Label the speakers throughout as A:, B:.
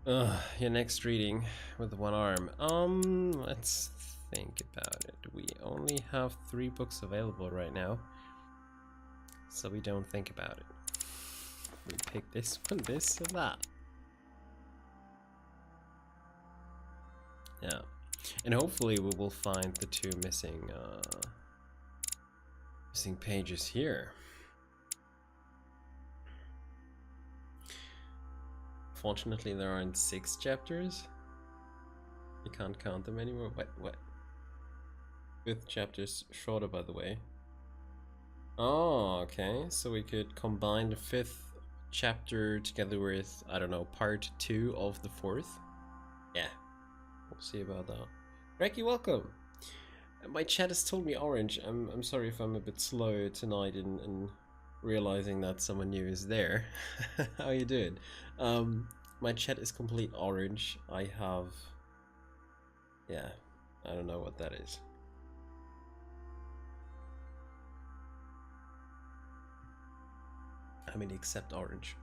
A: Your next reading with one arm. Let's think about it. We only have 3 books available right now, so we don't think about it. We pick this one, this, and that. Yeah, and hopefully we will find the 2 missing pages here. Fortunately, there aren't 6 chapters. You can't count them anymore. What? 5th chapter's shorter, by the way. Oh, okay. So we could combine the 5th chapter together with, I don't know, part 2 of the 4th. Yeah, we'll see about that. Reki, welcome. My chat has told me orange. I'm sorry if I'm a bit slow tonight in realizing that someone new is there. How you doing? My chat is complete orange. I have... yeah, I don't know what that is. I mean, except orange.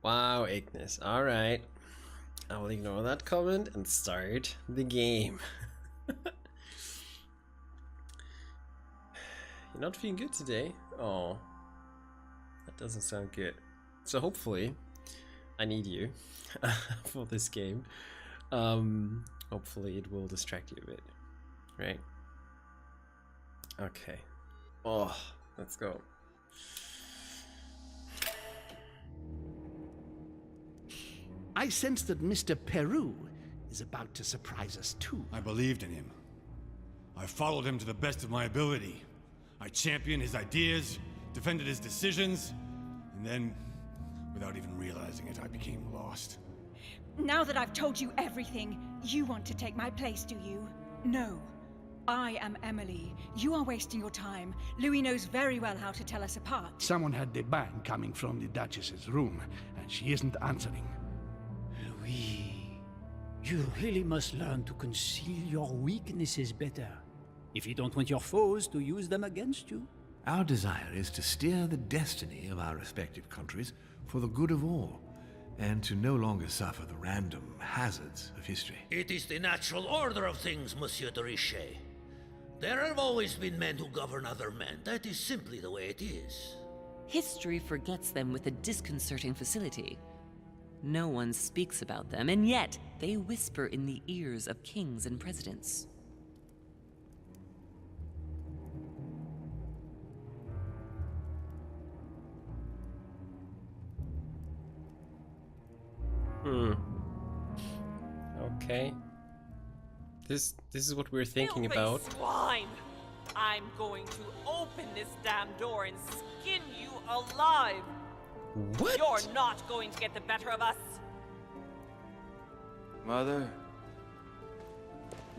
A: Wow, Ignis. Alright. I will ignore that comment and start the game. You're not feeling good today? Oh, that doesn't sound good. So hopefully, I need you for this game. Hopefully it will distract you a bit, right? Okay. Oh, let's go.
B: I sense that Mr. Peru is about to surprise us too.
C: I believed in him. I followed him to the best of my ability. I championed his ideas, defended his decisions, and then, without even realizing it, I became lost.
D: Now that I've told you everything, you want to take my place, do you? No. I am Emily. You are wasting your time. Louis knows very well how to tell us apart.
B: Someone had the bang coming from the Duchess's room, and she isn't answering.
E: Louis, you really must learn to conceal your weaknesses better, if you don't want your foes to use them against you.
F: Our desire is to steer the destiny of our respective countries for the good of all, and to no longer suffer the random hazards of history.
G: It is the natural order of things, Monsieur de Richet. There have always been men who govern other men. That is simply the way it is.
H: History forgets them with a disconcerting facility. No one speaks about them, and yet they whisper in the ears of kings and presidents.
A: Okay. This is what we're thinking
I: Filthy
A: about.
I: swine! I'm going to open this damn door and skin you alive!
A: What?
I: You're not going to get the better of us!
J: Mother?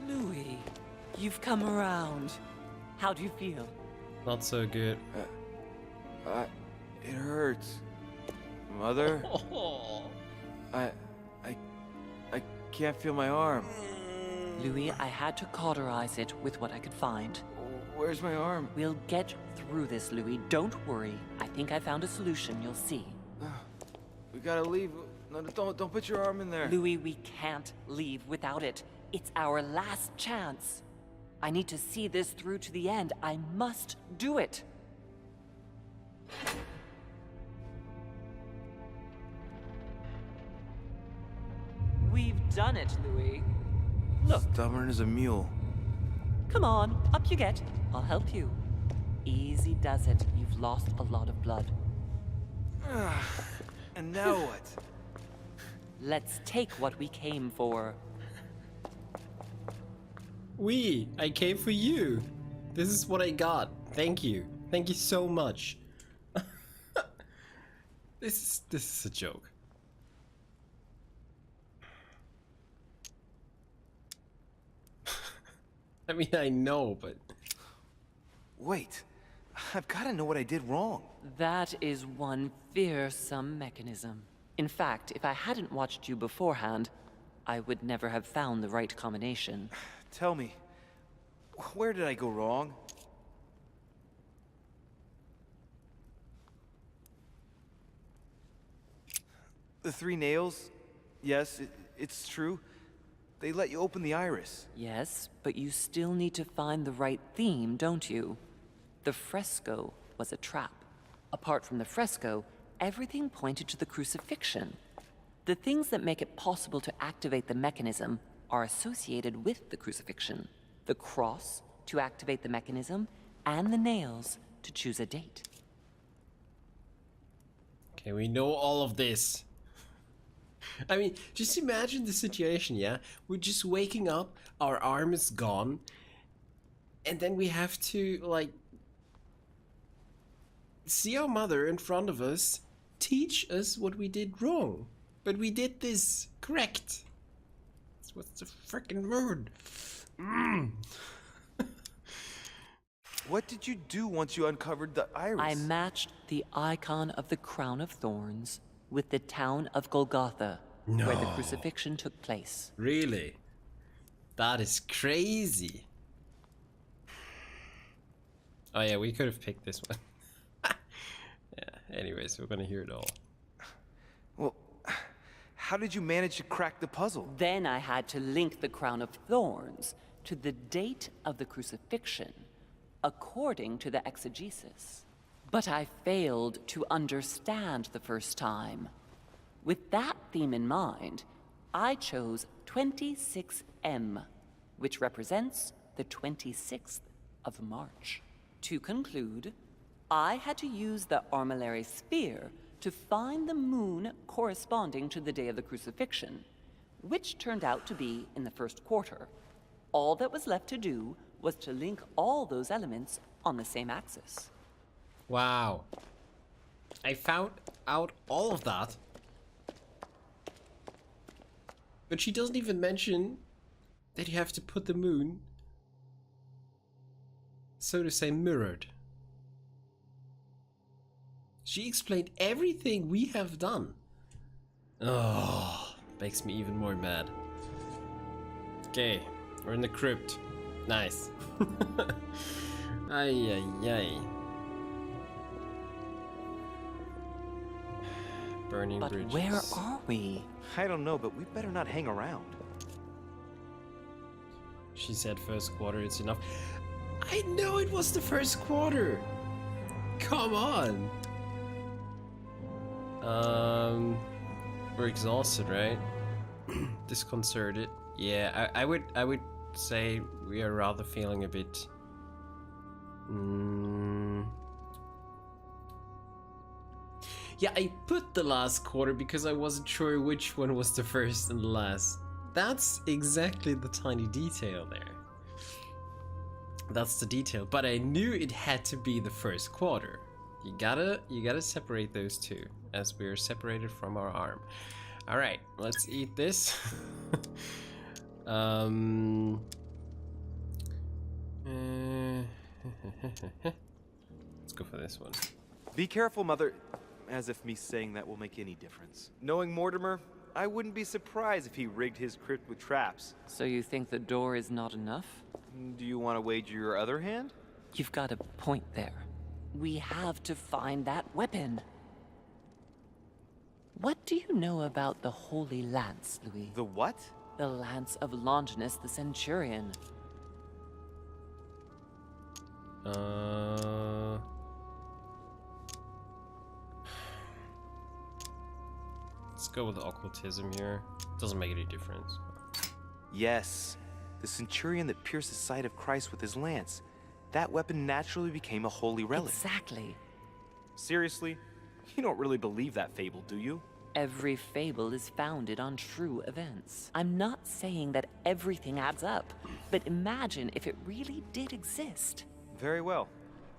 H: Louis, you've come around. How do you feel?
A: Not so good.
J: It hurts. Mother?
A: Oh.
J: I can't feel my arm.
H: Louis, I had to cauterize it with what I could find.
J: Where's my arm?
H: We'll get through this, Louis. Don't worry. I think I found a solution. You'll see.
J: We gotta leave. No, don't put your arm in there.
H: Louis, we can't leave without it. It's our last chance. I need to see this through to the end. I must do it. We've done it, Louis. Look.
J: Stubborn as a mule.
H: Come on, up you get. I'll help you. Easy does it. You've lost a lot of blood.
J: And now what?
H: Let's take what we came for.
A: I came for you. This is what I got. Thank you. Thank you so much. This is a joke. I mean, I know, but...
J: Wait. I've gotta know what I did wrong.
H: That is one fearsome mechanism. In fact, if I hadn't watched you beforehand, I would never have found the right combination.
J: Tell me, where did I go wrong? The 3 nails, yes, it's true. They let you open the iris.
H: Yes, but you still need to find the right theme, don't you? The fresco was a trap. Apart from the fresco, everything pointed to the crucifixion. The things that make it possible to activate the mechanism are associated with the crucifixion. The cross to activate the mechanism, and the nails to choose a date.
A: Okay, we know all of this. I mean, just imagine the situation, yeah? We're just waking up, our arm is gone, and then we have to, like, see our mother in front of us teach us what we did wrong. But we did this correct. What's the freaking word?
J: What did you do once you uncovered the iris?
H: I matched the icon of the crown of thorns with the town of Golgotha, where the crucifixion took place.
A: Really? That is crazy. Oh yeah, we could have picked this one. Yeah, anyways, we're gonna hear it all.
J: Well, how did you manage to crack the puzzle?
H: Then I had to link the crown of thorns to the date of the crucifixion, according to the exegesis. But I failed to understand the first time. With that theme in mind, I chose 26M, which represents the 26th of March. To conclude, I had to use the armillary sphere to find the moon corresponding to the day of the crucifixion, which turned out to be in the first quarter. All that was left to do was to link all those elements on the same axis.
A: Wow. I found out all of that. But she doesn't even mention that you have to put the moon, so to say, mirrored. She explained everything we have done. Oh, makes me even more mad. Okay, we're in the crypt. Nice. Ay, ay, ay. Burning
H: But
A: bridges.
H: where are we?
J: I don't know, but we better not hang around.
A: She said first quarter, it's enough. I know it was the first quarter. Come on. We're exhausted, right? Disconcerted. Yeah, I would say we are rather feeling a bit. Yeah, I put the last quarter because I wasn't sure which one was the first and the last. That's exactly the tiny detail there. That's the detail, but I knew it had to be the first quarter. You gotta separate those two, as we are separated from our arm. All right, let's eat this. Let's go for this one.
J: Be careful, Mother. As if me saying that will make any difference. Knowing Mortimer, I wouldn't be surprised if he rigged his crypt with traps.
H: So you think the door is not enough?
J: Do you want to wager your other hand?
H: You've got a point there. We have to find that weapon. What do you know about the Holy Lance, Louis?
J: The what?
H: The Lance of Longinus the Centurion.
A: Let's go with occultism here. Doesn't make any difference.
J: Yes. The centurion that pierced the side of Christ with his lance. That weapon naturally became a holy relic.
H: Exactly.
J: Seriously? You don't really believe that fable, do you?
H: Every fable is founded on true events. I'm not saying that everything adds up, but imagine if it really did exist.
J: Very well.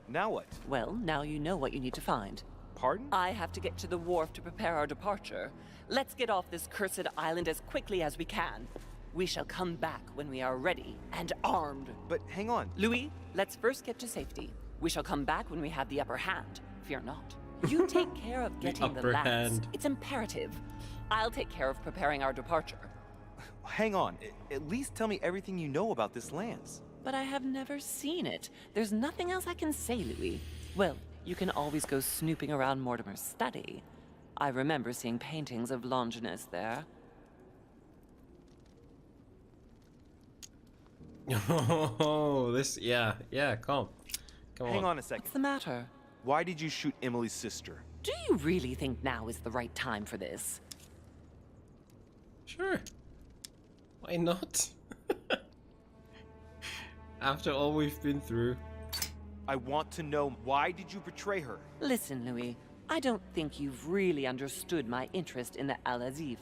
J: Now what?
H: Well, now you know what you need to find.
J: Pardon?
H: I have to get to the wharf to prepare our departure. Let's get off this cursed island as quickly as we can. We shall come back when we are ready and armed.
J: But hang on.
H: Louis, let's first get to safety. We shall come back when we have the upper hand. Fear not. You take care of getting the lance.
A: Hand.
H: It's imperative. I'll take care of preparing our departure.
J: Hang on. At least tell me everything you know about this lance.
H: But I have never seen it. There's nothing else I can say, Louis. Well, you can always go snooping around Mortimer's study. I remember seeing paintings of Longinus there.
A: Oh, this, yeah, come
J: Hang on a second.
H: What's the matter?
J: Why did you shoot Emily's sister?
H: Do you really think now is the right time for this?
A: Sure. Why not? After all we've been through.
J: I want to know, why did you betray her?
H: Listen, Louis, I don't think you've really understood my interest in the Al-Azif.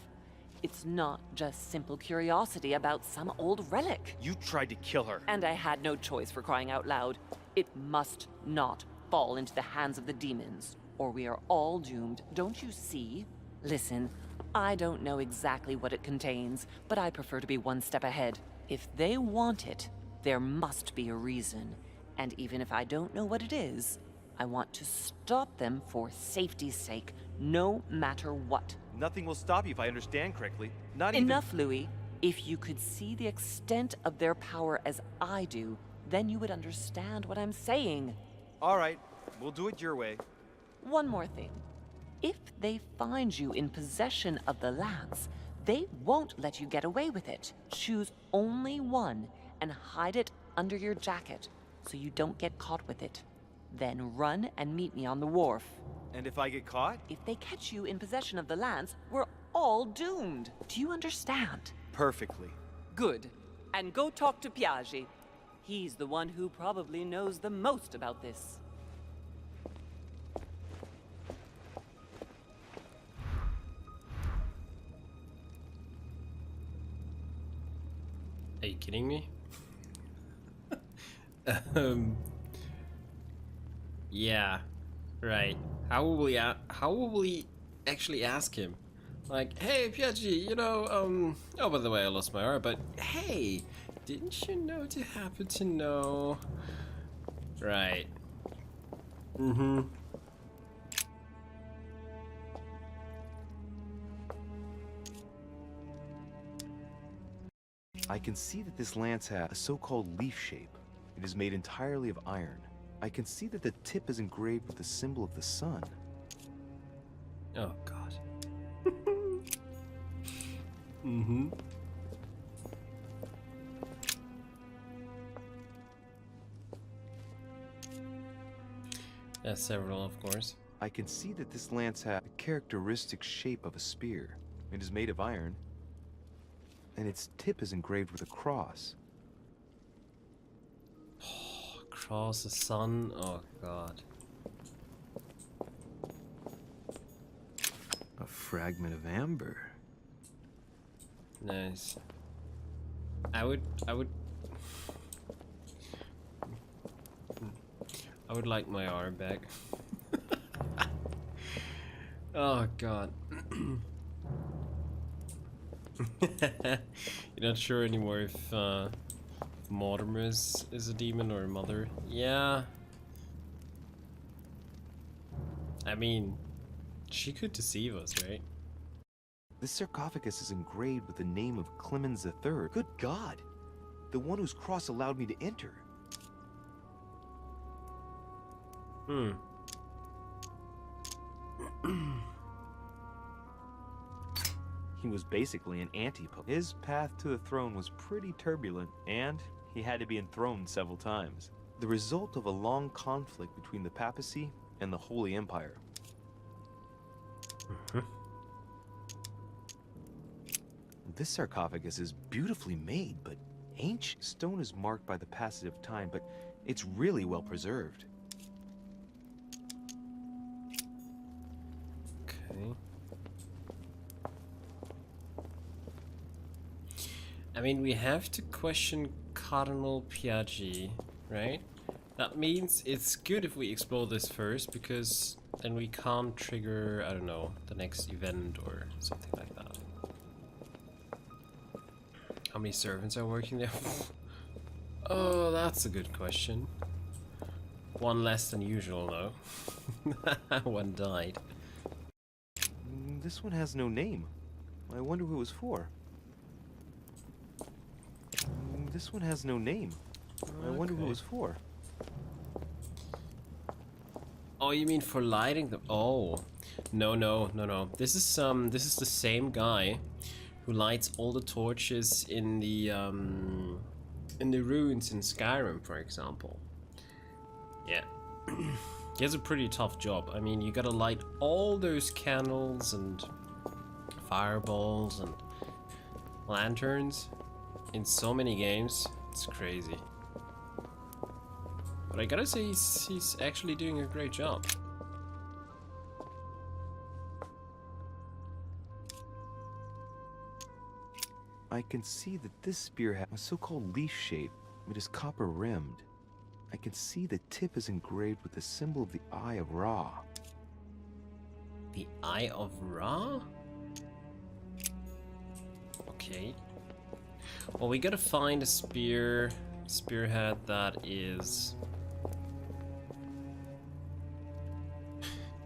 H: It's not just simple curiosity about some old relic.
J: You tried to kill her.
H: And I had no choice, for crying out loud. It must not fall into the hands of the demons, or we are all doomed, don't you see? Listen, I don't know exactly what it contains, but I prefer to be one step ahead. If they want it, there must be a reason. And even if I don't know what it is, I want to stop them for safety's sake, no matter what.
J: Nothing will stop you if I understand correctly. Not even—
H: Enough, Louis. If you could see the extent of their power as I do, then you would understand what I'm saying.
J: All right, we'll do it your way.
H: One more thing. If they find you in possession of the lance, they won't let you get away with it. Choose only one and hide it under your jacket so you don't get caught with it. Then run and meet me on the wharf.
J: And if I get caught?
H: If they catch you in possession of the lance, we're all doomed. Do you understand?
J: Perfectly.
H: Good. And go talk to Piaggi. He's the one who probably knows the most about this.
A: Are you kidding me? Yeah, right. How will we actually ask him? Like, hey, Piaggi, you know, oh, by the way, I lost my R, but hey, didn't you know to happen to know? Right. Mm-hmm.
J: I can see that this lance has a so-called leaf shape. It is made entirely of iron. I can see that the tip is engraved with the symbol of the sun.
A: Oh, God. Mm-hmm. There's several, of course.
J: I can see that this lance has the characteristic shape of a spear. It is made of iron, and its tip is engraved with a cross.
A: Cross the sun. Oh, God.
F: A fragment of amber.
A: Nice. I would like my arm back. Oh, God. You're not sure anymore if Mortimer is a demon or a mother. Yeah. I mean, she could deceive us, right?
J: This sarcophagus is engraved with the name of Clemens III. Good God! The one whose cross allowed me to enter.
A: Hmm.
J: He was basically an anti-pope. His path to the throne was pretty turbulent, and he had to be enthroned several times. The result of a long conflict between the papacy and the Holy Empire. This sarcophagus is beautifully made, but ancient. Stone is marked by the passage of time, but it's really well preserved.
A: Okay. I mean, we have to question Cardinal Piaggi, right? That means it's good if we explore this first, because then we can't trigger, I don't know, the next event or something like that. How many servants are working there? Oh, that's a good question. One less than usual, though. One died.
J: This one has no name. I wonder who it was for. This one has no name. I wonder who it was for.
A: Oh, you mean for lighting them? Oh, no. This is the same guy who lights all the torches in the ruins in Skyrim, for example. Yeah. He has a pretty tough job. I mean, you gotta light all those candles and fireballs and lanterns in so many games. It's crazy. But I gotta say, he's actually doing a great job.
J: I can see that this spearhead has a so-called leaf shape. It is copper rimmed. I can see the tip is engraved with the symbol of the Eye of Ra.
A: The Eye of Ra? Okay. Well, we gotta find a spearhead that is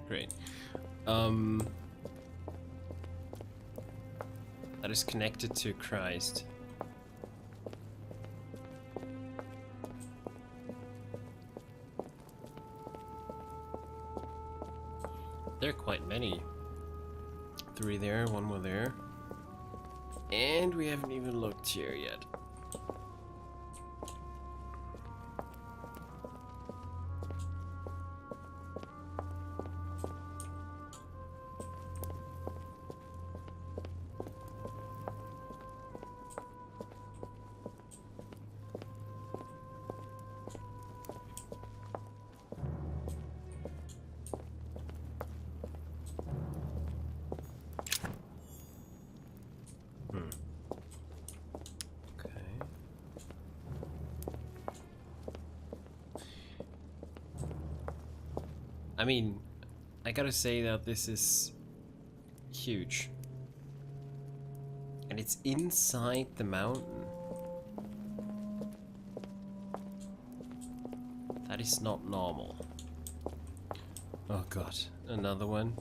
A: great. That is connected to Christ. There are quite many. 3 there, 1 more there. And we haven't even looked here yet. I mean, I gotta say that this is huge. And it's inside the mountain. That is not normal. Oh god, another one.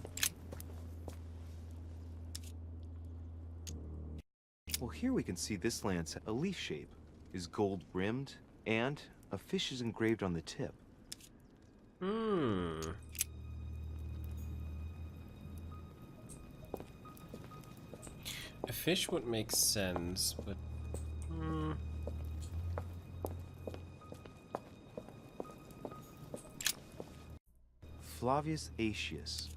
J: Well, here we can see this lance, a leaf shape, is gold rimmed, and a fish is engraved on the tip.
A: A fish would make sense, but
J: Flavius Aetius.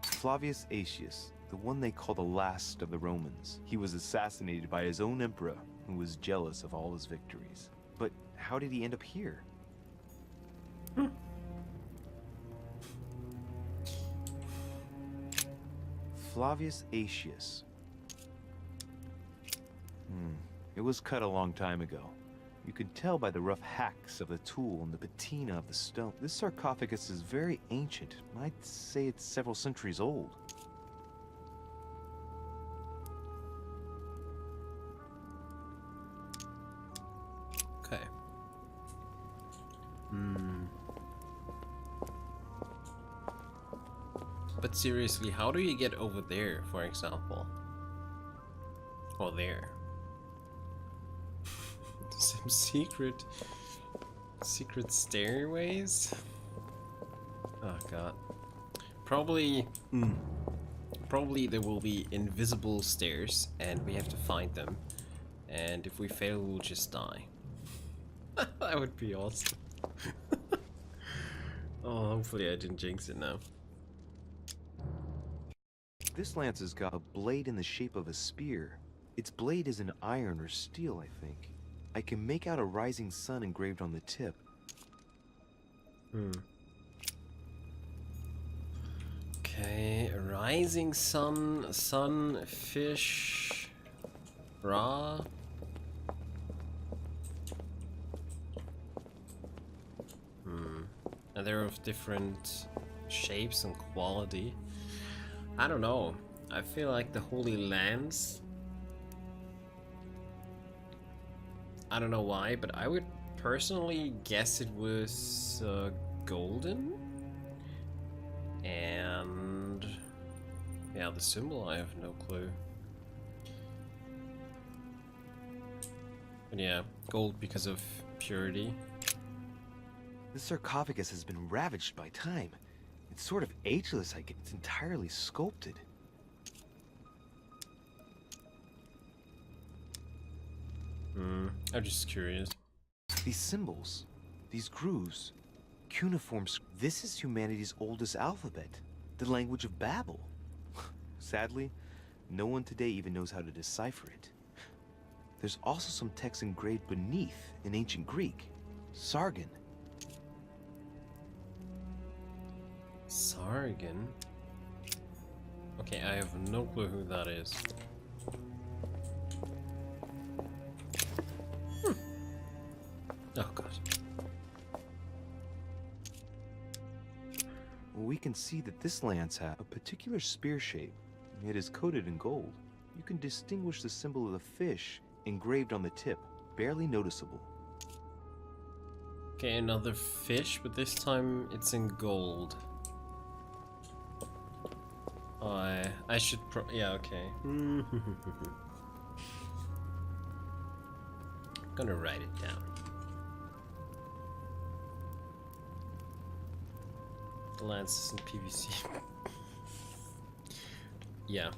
J: Flavius Aetius, the one they call the last of the Romans. He was assassinated by his own emperor, who was jealous of all his victories. But how did he end up here? Flavius Aetius. It was cut a long time ago. You can tell by the rough hacks of the tool and the patina of the stone. This sarcophagus is very ancient. I'd say it's several centuries old.
A: okay. But seriously, how do you get over there, for example? Or there? Some secret stairways? Oh god. Probably there will be invisible stairs and we have to find them. And if we fail, we'll just die. That would be awesome. Oh, hopefully I didn't jinx it now.
J: This lance has got a blade in the shape of a spear. Its blade is in iron or steel, I think. I can make out a rising sun engraved on the tip.
A: Okay, a rising sun, fish, Ra. And they're of different shapes and quality. I don't know. I feel like the Holy Lance. I don't know why, but I would personally guess it was golden. And yeah, the symbol I have no clue. But yeah, gold because of purity.
J: This sarcophagus has been ravaged by time. It's sort of ageless, I guess. It's entirely sculpted.
A: I'm just curious.
J: These symbols, these grooves, cuneiform. This is humanity's oldest alphabet, the language of Babel. Sadly, no one today even knows how to decipher it. There's also some text engraved beneath in ancient Greek, Sargon.
A: Sargon? Okay, I have no clue who that is. Oh god.
J: We can see that this lance has a particular spear shape. It is coated in gold. You can distinguish the symbol of the fish engraved on the tip, barely noticeable.
A: Okay, another fish, but this time it's in gold. I should yeah, okay. Gonna write it down. The lance is in PVC. Yeah.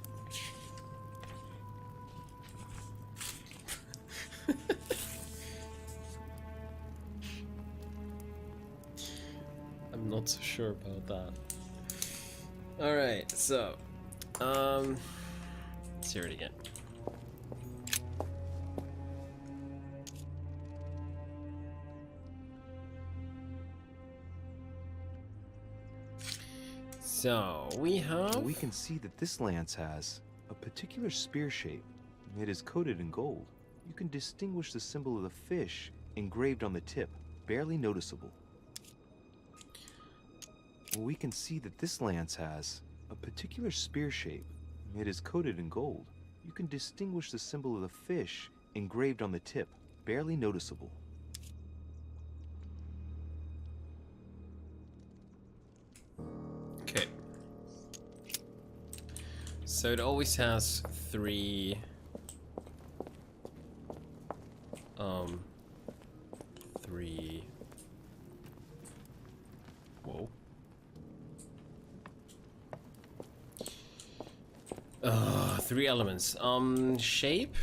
A: I'm not so sure about that. Alright, so let's hear it again. So we
J: can see that this lance has a particular spear shape. It is coated in gold. You can distinguish the symbol of the fish engraved on the tip, barely noticeable. We can see that this lance has a particular spear shape. It is coated in gold. You can distinguish the symbol of the fish engraved on the tip, barely noticeable.
A: Okay. So it always has three whoa. Three elements. Shape,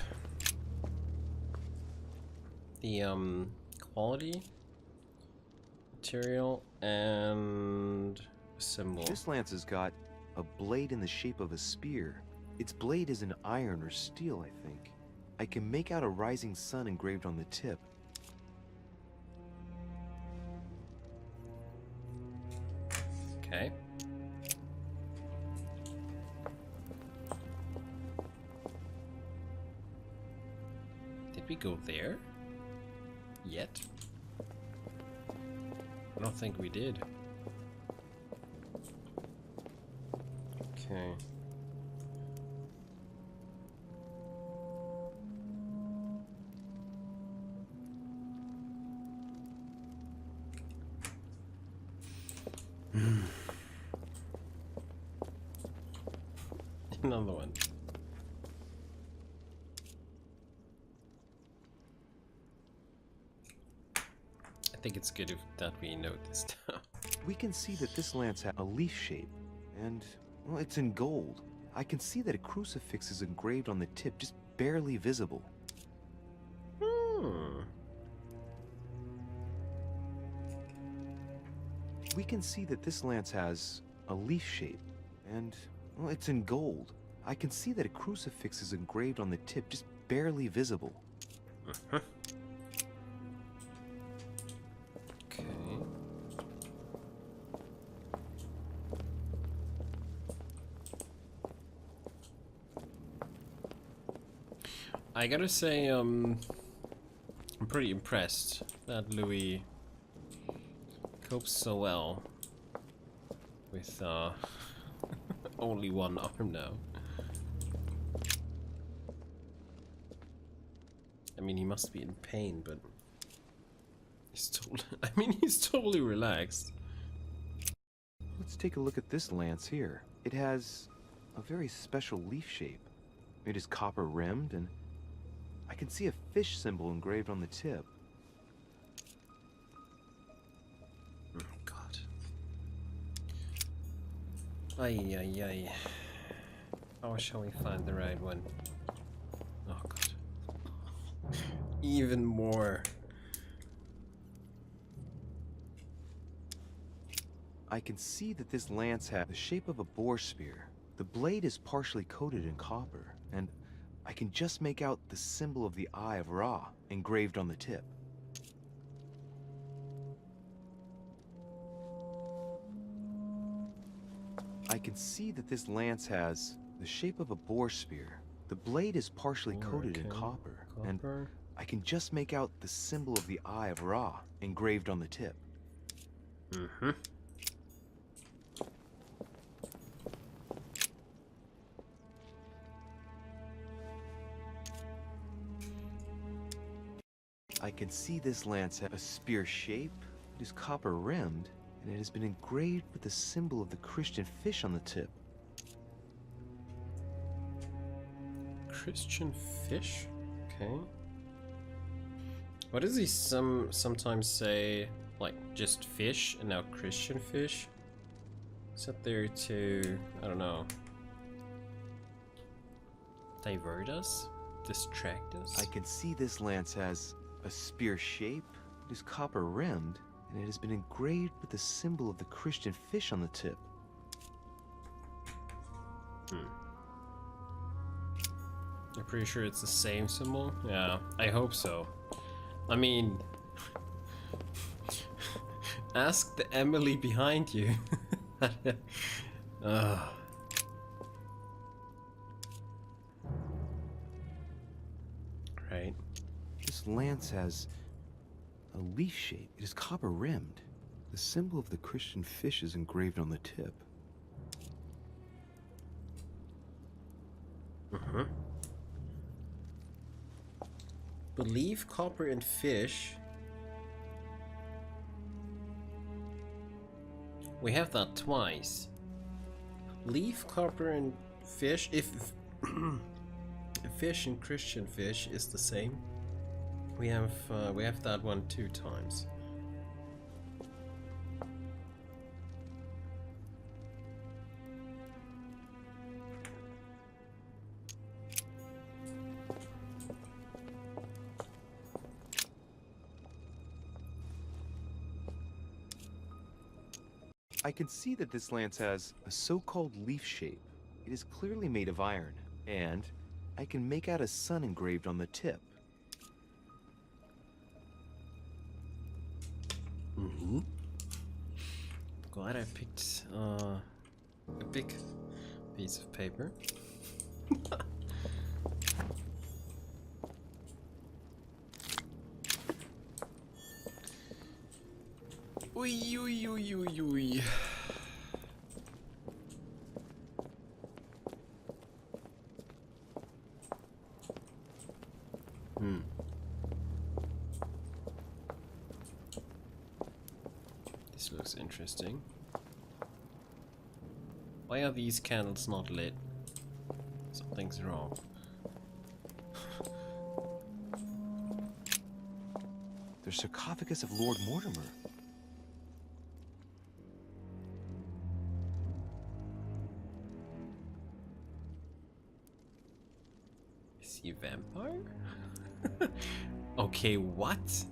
A: the quality, material, and symbol.
J: This lance has got a blade in the shape of a spear. Its blade is an iron or steel, I think. I can make out a rising sun engraved on the tip.
A: Okay. Did we go there yet? I don't think we did. Okay. Another one. I think it's good that we note this down.
J: We can see that this lance has a leaf shape, and, well, it's in gold. I can see that a crucifix is engraved on the tip, just barely visible. We can see that this lance has a leaf shape, and, well, it's in gold. I can see that a crucifix is engraved on the tip, just barely visible.
A: Okay. I gotta say, I'm pretty impressed that Louis copes so well with only one arm now. I mean, he must be in pain, but he's totally, I mean, he's totally relaxed.
J: Let's take a look at this lance here. It has a very special leaf shape. It is copper rimmed, and I can see a fish symbol engraved on the tip.
A: Ay, ay, ay. How shall we find the right one? Oh god. Even more.
J: I can see that this lance has the shape of a boar spear. The blade is partially coated in copper, and I can just make out the symbol of the Eye of Ra engraved on the tip. I can see that this lance has the shape of a boar spear. The blade is partially coated in copper, and I can just make out the symbol of the Eye of Ra engraved on the tip.
A: Mm-hmm.
J: I can see this lance has a spear shape. It is copper rimmed, and it has been engraved with the symbol of the Christian fish on the tip.
A: Christian fish? Okay. What does he sometimes say? Like, just fish and now Christian fish? Is that there to, I don't know, divert us? Distract us?
J: I can see this lance has a spear shape. It is copper rimmed, and it has been engraved with the symbol of the Christian fish on the tip.
A: I'm pretty sure it's the same symbol. Yeah, I hope so. I mean, ask the Emily behind you. Right.
J: This lance has a leaf shape. It is copper rimmed. The symbol of the Christian fish is engraved on the tip.
A: Believe copper and fish. We have that twice. Leaf, copper, and fish. If fish and Christian fish is the same, we have that one 2 times.
J: I can see that this lance has a so-called leaf shape. It is clearly made of iron, and I can make out a sun engraved on the tip.
A: Glad I picked a big piece of paper. Ui, ui, ui, ui, ui. This looks interesting. Why are these candles not lit? Something's wrong.
J: The sarcophagus of Lord Mortimer.
A: Is he a vampire? Okay, what?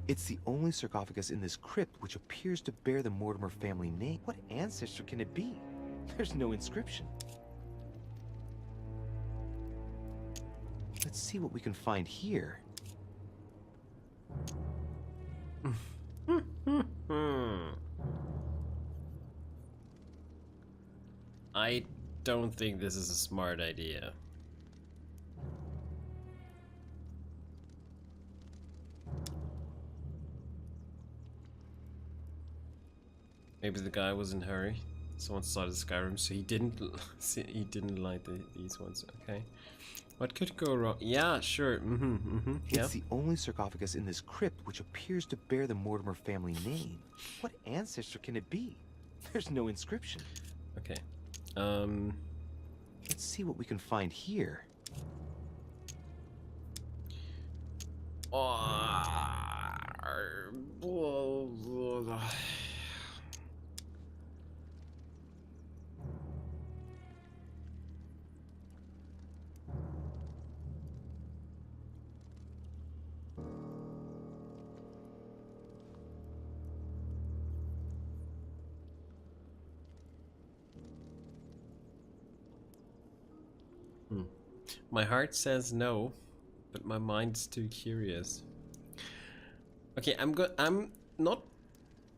J: It's the only sarcophagus in this crypt which appears to bear the Mortimer family name. What ancestor can it be? There's no inscription. Let's see what we can find here.
A: I don't think this is a smart idea. Maybe the guy was in a hurry. Someone started Skyrim, so he didn't light these ones. Okay, what could go wrong? Yeah, sure. Yeah.
J: It's the only sarcophagus in this crypt which appears to bear the Mortimer family name. What ancestor can it be? There's no inscription.
A: Okay.
J: Let's see what we can find here.
A: My heart says no, but my mind's too curious. Okay, I'm not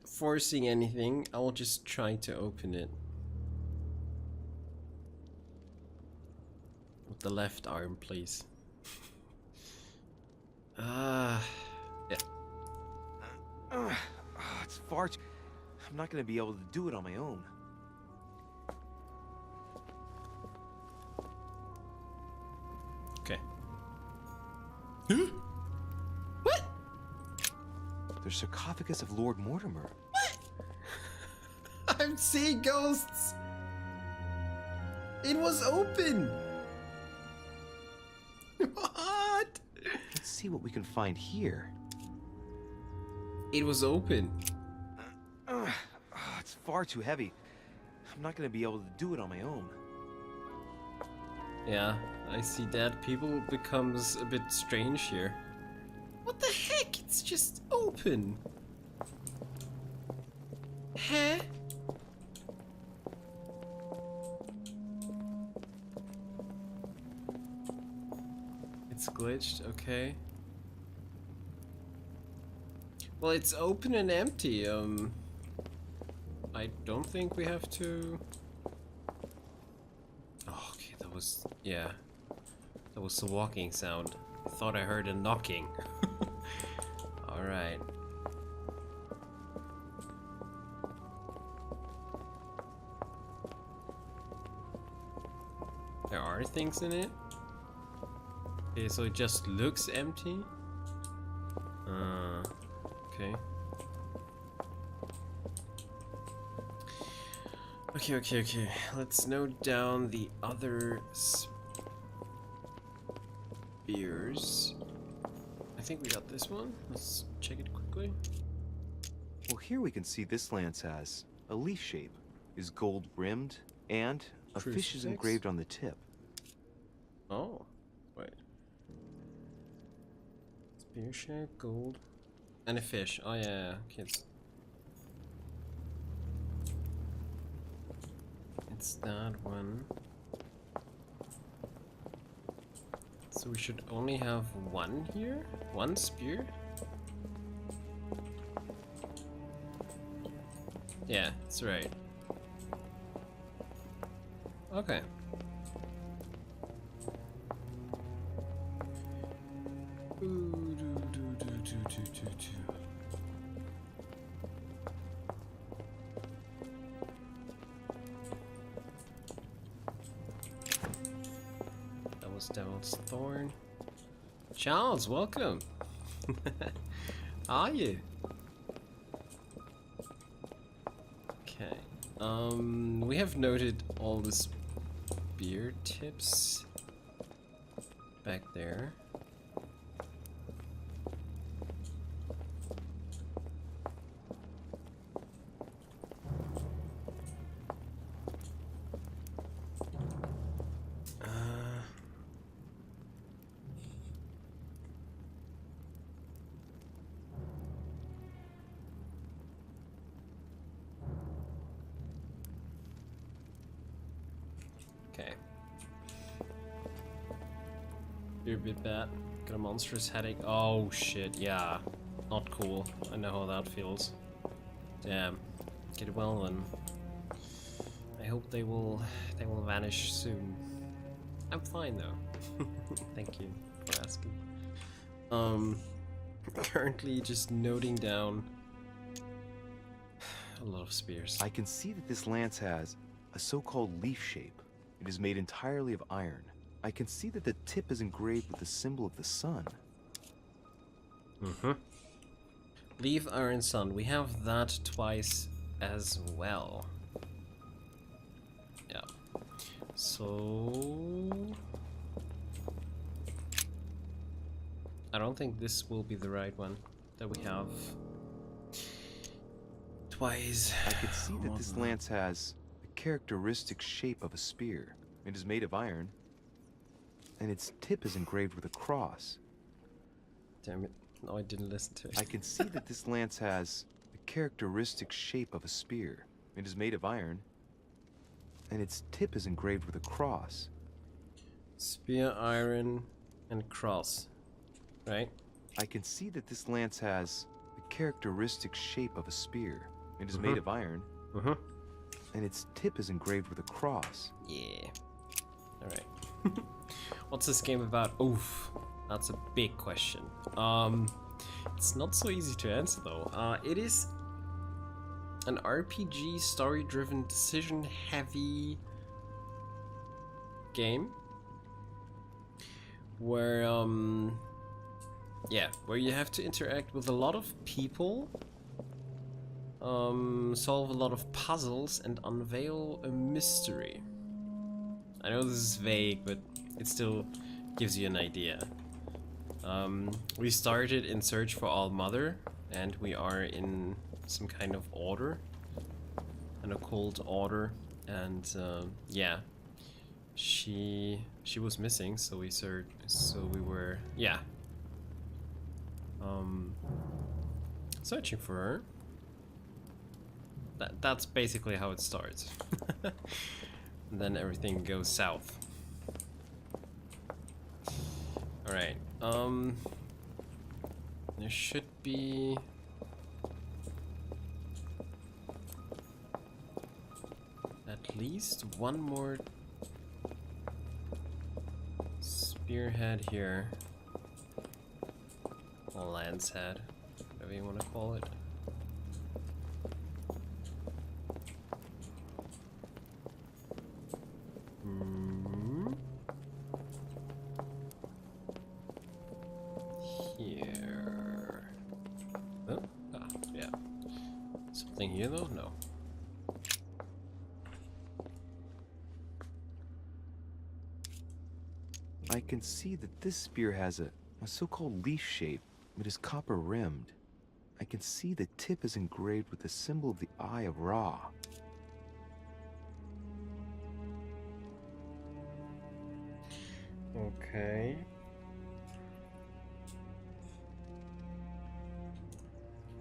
A: forcing anything. I'll just try to open it with the left arm, please. Yeah.
J: It's far too... I'm not gonna be able to do it on my own.
A: Okay.
J: What? The sarcophagus of Lord Mortimer.
A: I'm seeing ghosts. It was open. What?
J: Let's see what we can find here.
A: It was open.
J: It's far too heavy. I'm not gonna be able to do it on my own.
A: Yeah, I see that. People becomes a bit strange here. What the heck? It's just open. Huh? It's glitched, okay. Well, it's open and empty. I don't think we have to... Oh, okay, that was... yeah. That was the walking sound. I thought I heard a knocking. Alright. There are things in it? Okay, so it just looks empty? Okay. Okay. Let's note down the other spears. I think we got this one. Let's check it quickly.
J: Well, here we can see this lance has a leaf shape, is gold rimmed, and a fish is engraved on the tip.
A: Oh, wait. Spear shape, gold, and a fish. Oh yeah, okay. It's that one. So we should only have one here? One spear? Yeah, that's right. Okay. That was Devil's Thorn. Charles, welcome. How are you? Okay. We have noted all the spear tips back there. Okay. You're a bit bad. Got a monstrous headache. Oh shit, yeah. Not cool. I know how that feels. Damn. Get well then. I hope they will vanish soon. I'm fine though. Thank you for asking. Currently just noting down a lot of spears.
J: I can see that this lance has a so-called leaf shape. It is made entirely of iron. I can see that the tip is engraved with the symbol of the sun.
A: Mm-hmm. Leaf Iron Sun. We have that twice as well. Yeah. So... I don't think this will be the right one that we have twice.
J: I can see that this lance has the characteristic shape of a spear. It is made of iron, and its tip is engraved with a cross.
A: Damn it. No, I didn't listen to it.
J: I can see that this lance has the characteristic shape of a spear. It is made of iron, and its tip is engraved with a cross.
A: Spear, iron, and cross. Right?
J: I can see that this lance has the characteristic shape of a spear. It is made of iron, and its tip is engraved with a cross.
A: Yeah. Alright. What's this game about? Oof. That's a big question. It's not so easy to answer though. It is an RPG story-driven, decision-heavy game where where you have to interact with a lot of people, solve a lot of puzzles, and unveil a mystery. I know this is vague, but it still gives you an idea. We started in search for All Mother, and we are in some kind of order, an occult order, and yeah, she was missing, so we were searching for her. That's basically how it starts. And then everything goes south. Alright, there should be at least one more spearhead here. Or lance head, whatever you want to call it. Here. Oh, yeah. Something here though? No.
J: I can see that this spear has a so-called leaf shape. It is copper rimmed. I can see the tip is engraved with the symbol of the Eye of Ra.
A: Okay.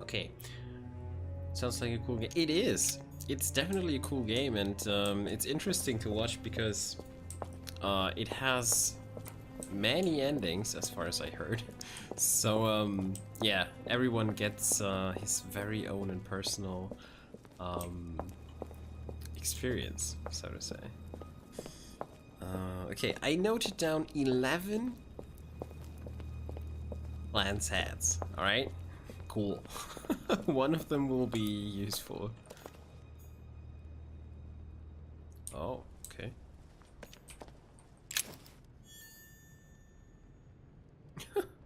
A: Okay. Sounds like a cool game. It is. It's definitely a cool game, and it's interesting to watch because it has many endings, as far as I heard. So yeah, everyone gets his very own and personal experience, so to say. Okay, I noted down 11 lance heads. All right, cool. One of them will be useful. Oh, okay.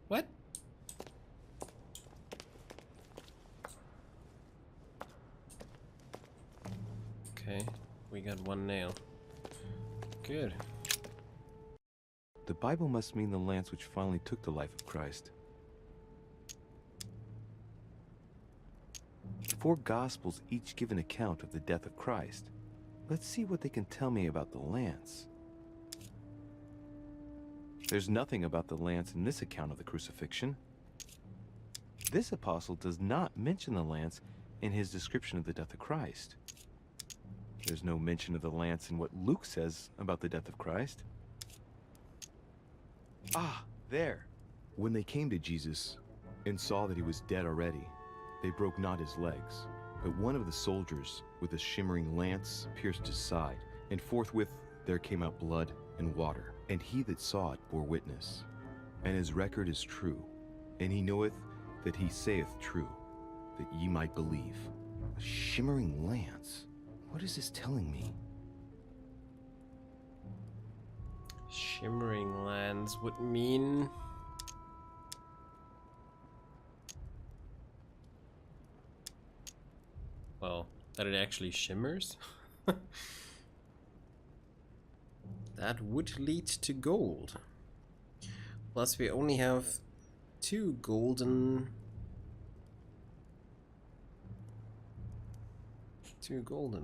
A: What? Okay, we got one nail. Good.
J: The Bible must mean the lance which finally took the life of Christ. The four Gospels each give an account of the death of Christ. Let's see what they can tell me about the lance. There's nothing about the lance in this account of the crucifixion. This apostle does not mention the lance in his description of the death of Christ. There's no mention of the lance in what Luke says about the death of Christ. Ah, there. When they came to Jesus and saw that he was dead already, they broke not his legs, but one of the soldiers with a shimmering lance pierced his side, and forthwith there came out blood and water. And he that saw it bore witness, and his record is true, and he knoweth that he saith true, that ye might believe. A shimmering lance? What is this telling me?
A: Shimmering lance would mean... well, that it actually shimmers? That would lead to gold. Plus we only have two golden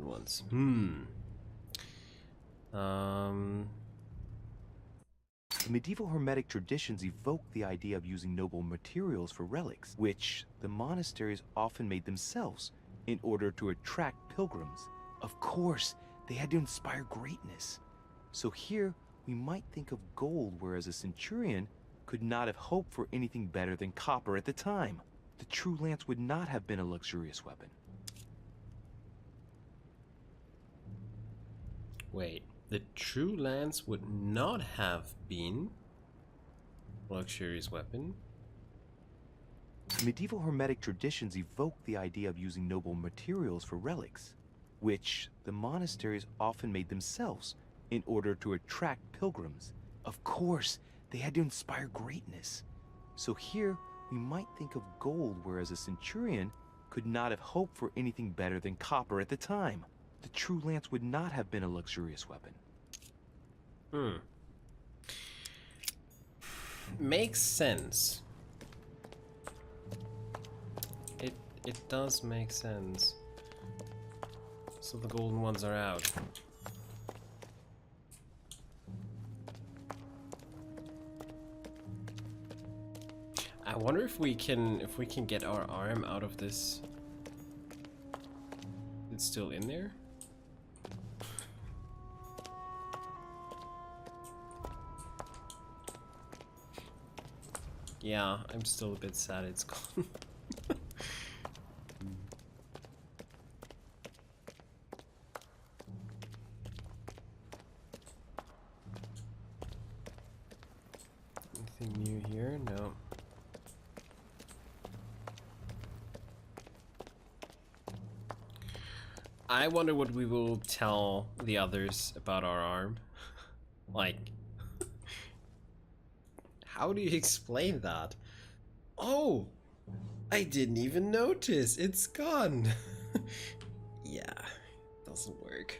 A: ones.
J: Medieval Hermetic traditions evoke the idea of using noble materials for relics, which the monasteries often made themselves in order to attract pilgrims. Of course, they had to inspire greatness. So here we might think of gold, whereas a centurion could not have hoped for anything better than copper at the time. The true lance would not have been a luxurious weapon.
A: Wait, the true lance would not have been a luxurious weapon?
J: Medieval hermetic traditions evoke the idea of using noble materials for relics, which the monasteries often made themselves in order to attract pilgrims. Of course, they had to inspire greatness. So here, we might think of gold, whereas a centurion could not have hoped for anything better than copper at the time. The true lance would not have been a luxurious weapon.
A: Makes sense. It does make sense. So the golden ones are out. I wonder if we can get our arm out of this. It's still in there? Yeah, I'm still a bit sad it's gone. Anything new here? No. I wonder what we will tell the others about our arm. Like, how do you explain that? Oh, I didn't even notice. It's gone. Yeah, doesn't work.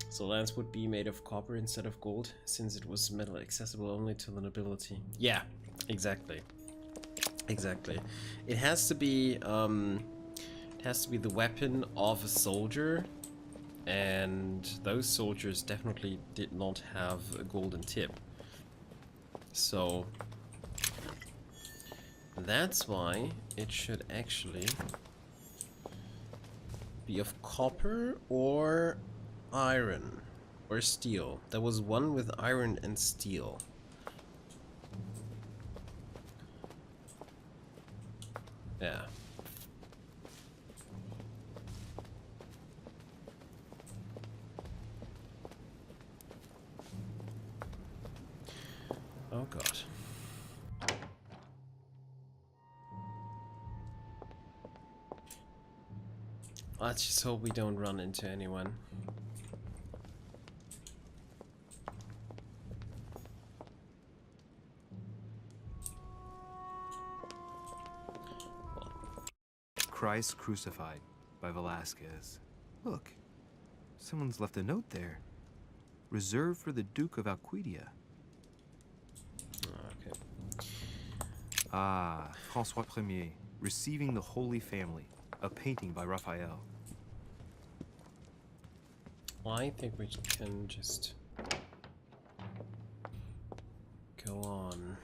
A: So lance would be made of copper instead of gold, since it was metal accessible only to the nobility. Yeah, exactly. Exactly. It has to be the weapon of a soldier, and those soldiers definitely did not have a golden tip. So that's why it should actually be of copper or iron or steel. There was one with iron and steel. Yeah. Oh god. Let's just hope we don't run into anyone.
J: Christ Crucified by Velasquez. Look, someone's left a note there. Reserved for the Duke of Alquidia.
A: Okay.
J: Ah, François Ier, Receiving the Holy Family, a painting by Raphael.
A: Well, I think we can just go on.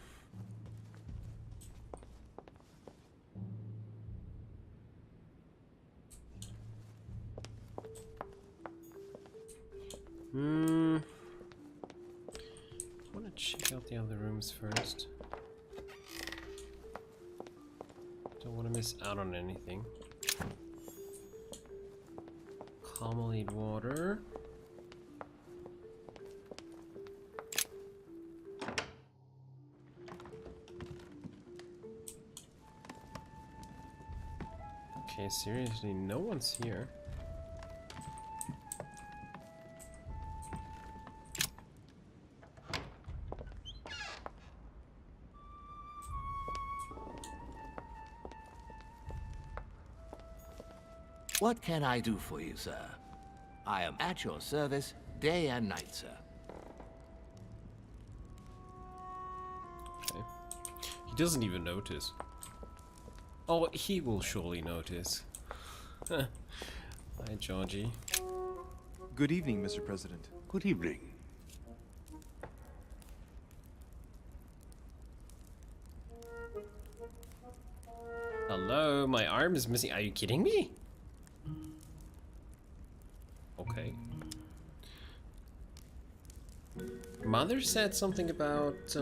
A: I want to check out the other rooms first. Don't want to miss out on anything. Carmelite water. Okay, seriously, no one's here.
B: What can I do for you, sir? I am at your service day and night, sir.
A: Okay. He doesn't even notice. Oh, he will surely notice. Hi, Georgie.
J: Good evening, Mr. President.
B: Good evening.
A: Hello, my arm is missing. Are you kidding me? Okay. Mother said something about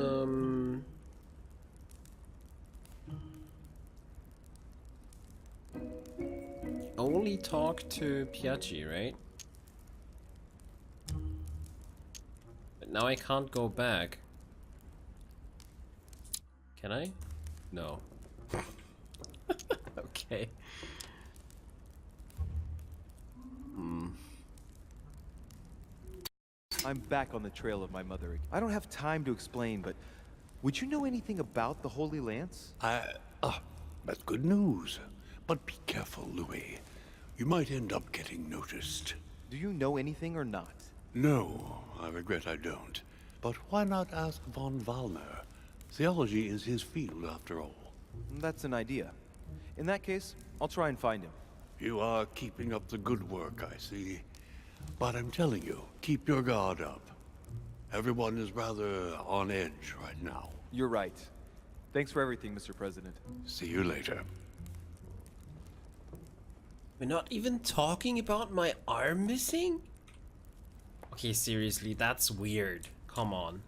A: only talk to Piaggi, right? But now I can't go back. Can I? No. Okay.
J: I'm back on the trail of my mother again. I don't have time to explain, but would you know anything about the Holy Lance?
K: That's good news. But be careful, Louis. You might end up getting noticed.
J: Do you know anything or not?
K: No, I regret I don't. But why not ask von Wallner? Theology is his field, after all.
J: That's an idea. In that case, I'll try and find him.
K: You are keeping up the good work, I see. But I'm telling you, keep your guard up. Everyone is rather on edge right now.
J: You're right. Thanks for everything, Mr. President.
K: See you later.
A: We're not even talking about my arm missing? Okay, seriously, that's weird. Come on.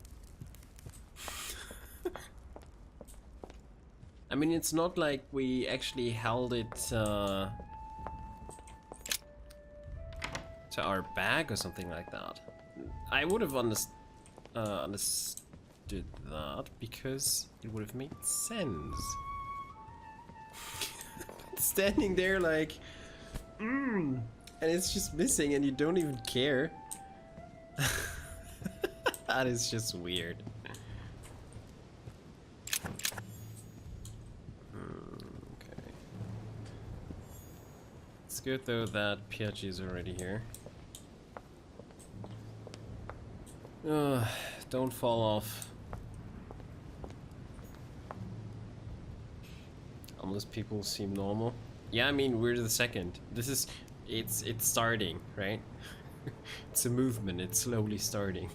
A: I mean, it's not like we actually held it to our bag or something like that. I would have understood that because it would have made sense. Standing there like, and it's just missing and you don't even care. That is just weird. Okay. It's good though that Piaggi is already here. Don't fall off. Unless people seem normal. Yeah, I mean, we're the second. This is... It's starting, right? It's a movement, it's slowly starting.